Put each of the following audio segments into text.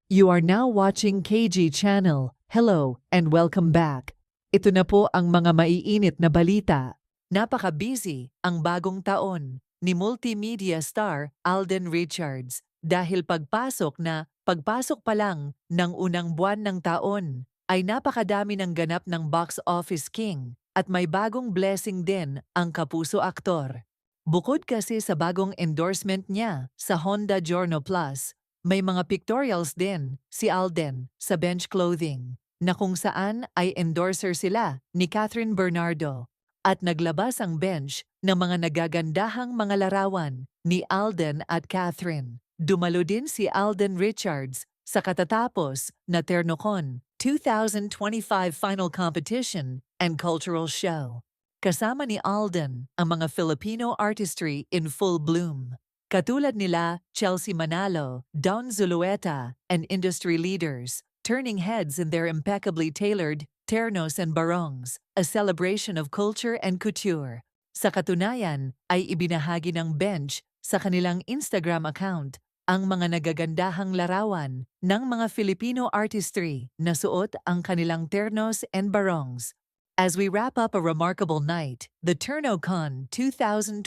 You are now watching KG Channel. Hello and welcome back. Ito na po ang mga maiinit na balita. Napaka-busy ang bagong taon ni multimedia star Alden Richards dahil pagpasok pa lang ng unang buwan ng taon ay napakadami ng ganap ng box office king at may bagong blessing din ang kapuso aktor. Bukod kasi sa bagong endorsement niya sa Honda Giorno Plus, may mga pictorials din si Alden sa Bench Clothing na kung saan ay endorser sila ni Catherine Bernardo at naglabas ang Bench ng mga nagagandahang mga larawan ni Alden at Catherine. Dumalo din si Alden Richards sa katatapos na TernoCon 2025 Final Competition and Cultural Show. Kasama ni Alden ang mga Filipino artistry in full bloom. Katulad nila Chelsea Manalo, Don Zulueta, and industry leaders, turning heads in their impeccably tailored ternos and barongs, a celebration of culture and couture. Sa katunayan ay ibinahagi ng Bench sa kanilang Instagram account ang mga nagagandahang larawan ng mga Filipino artistry na suot ang kanilang ternos and barongs. As we wrap up a remarkable night, the TernoCon 2025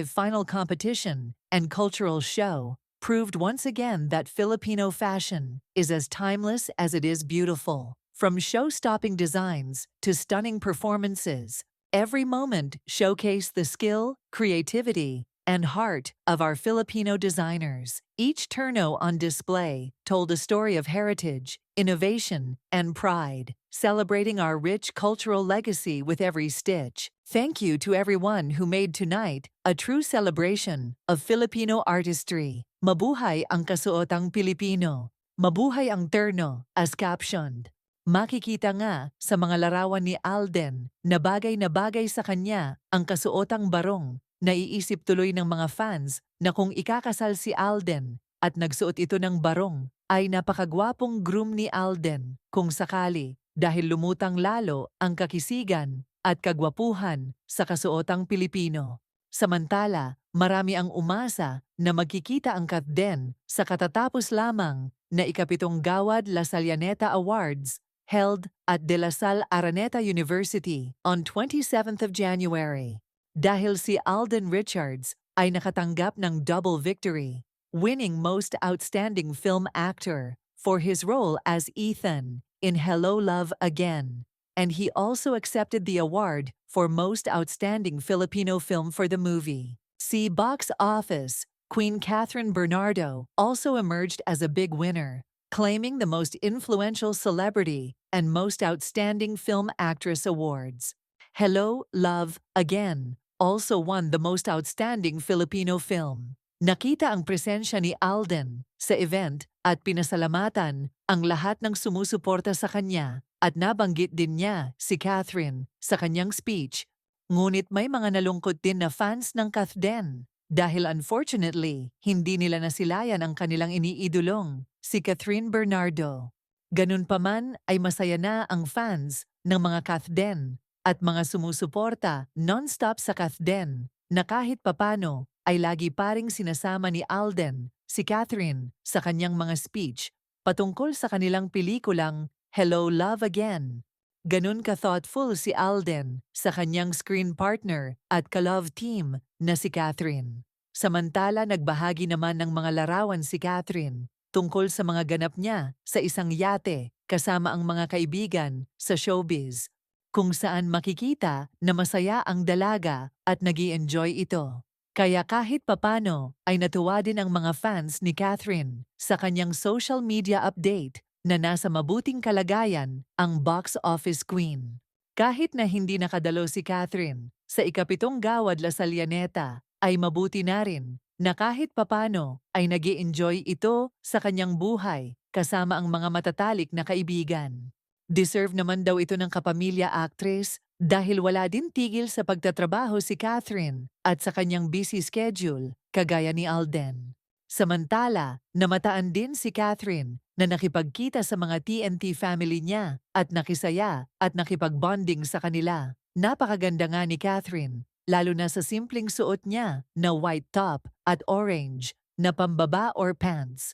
Final Competition and Cultural Show proved once again that Filipino fashion is as timeless as it is beautiful. From show-stopping designs to stunning performances, every moment showcased the skill, creativity, and heart of our Filipino designers. Each Terno on display told a story of heritage, innovation, and pride, celebrating our rich cultural legacy with every stitch. Thank you to everyone who made tonight a true celebration of Filipino artistry. Mabuhay ang kasuotang Pilipino. Mabuhay ang terno, as captioned. Makikita nga sa mga larawan ni Alden na bagay sa kanya ang kasuotang barong. Naiisip tuloy ng mga fans na kung ikakasal si Alden at nagsuot ito ng barong, ay napakagwapong groom ni Alden kung sakali dahil lumutang lalo ang kakisigan at kagwapuhan sa kasuotang Pilipino. Samantala, marami ang umasa na magkikita ang Katden sa katatapos lamang na ikapitong Gawad La Salianeta Awards held at De La Salle Araneta University on 27th of January. Dahil si Alden Richards ay nakatanggap ng double victory, winning Most Outstanding Film Actor for his role as Ethan in Hello Love Again, and he also accepted the award for Most Outstanding Filipino Film for the movie. See box office, Queen Catherine Bernardo also emerged as a big winner, claiming the Most Influential Celebrity and Most Outstanding Film Actress awards. Hello Love Again also won the Most Outstanding Filipino Film. Nakita ang presensya ni Alden sa event at pinasalamatan ang lahat ng sumusuporta sa kanya at nabanggit din niya si Catherine sa kanyang speech. Ngunit may mga nalungkot din na fans ng Katden dahil unfortunately hindi nila nasilayan ang kanilang iniidolong si Catherine Bernardo. Ganun pa man ay masaya na ang fans ng mga Katden at mga sumusuporta non-stop sa Katden na kahit papano ay lagi paring sinasama ni Alden si Catherine sa kanyang mga speech patungkol sa kanilang pelikulang Hello Love Again. Ganun ka-thoughtful si Alden sa kanyang screen partner at ka-love team na si Catherine. Samantala nagbahagi naman ng mga larawan si Catherine tungkol sa mga ganap niya sa isang yate kasama ang mga kaibigan sa showbiz, kung saan makikita na masaya ang dalaga at nag-i-enjoy ito. Kaya kahit papano ay natuwa din ang mga fans ni Catherine sa kanyang social media update na nasa mabuting kalagayan ang box office queen. Kahit na hindi nakadalo si Catherine sa ikapitong Gawad La Salianeta, ay mabuti na rin na kahit papano ay nag-i-enjoy ito sa kanyang buhay kasama ang mga matatalik na kaibigan. Deserve naman daw ito ng kapamilya actress dahil wala din tigil sa pagtatrabaho si Catherine at sa kanyang busy schedule kagaya ni Alden. Samantala, namataan din si Catherine na nakipagkita sa mga TNT family niya at nakisaya at nakipagbonding sa kanila. Napakaganda nga ni Catherine, lalo na sa simpleng suot niya na white top at orange na pambaba or pants.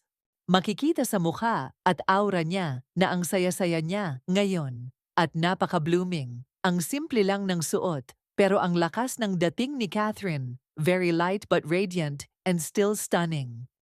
Makikita sa mukha at aura niya na ang saya-saya niya ngayon at napaka-blooming. Ang simple lang ng suot, pero ang lakas ng dating ni Catherine, very light but radiant and still stunning.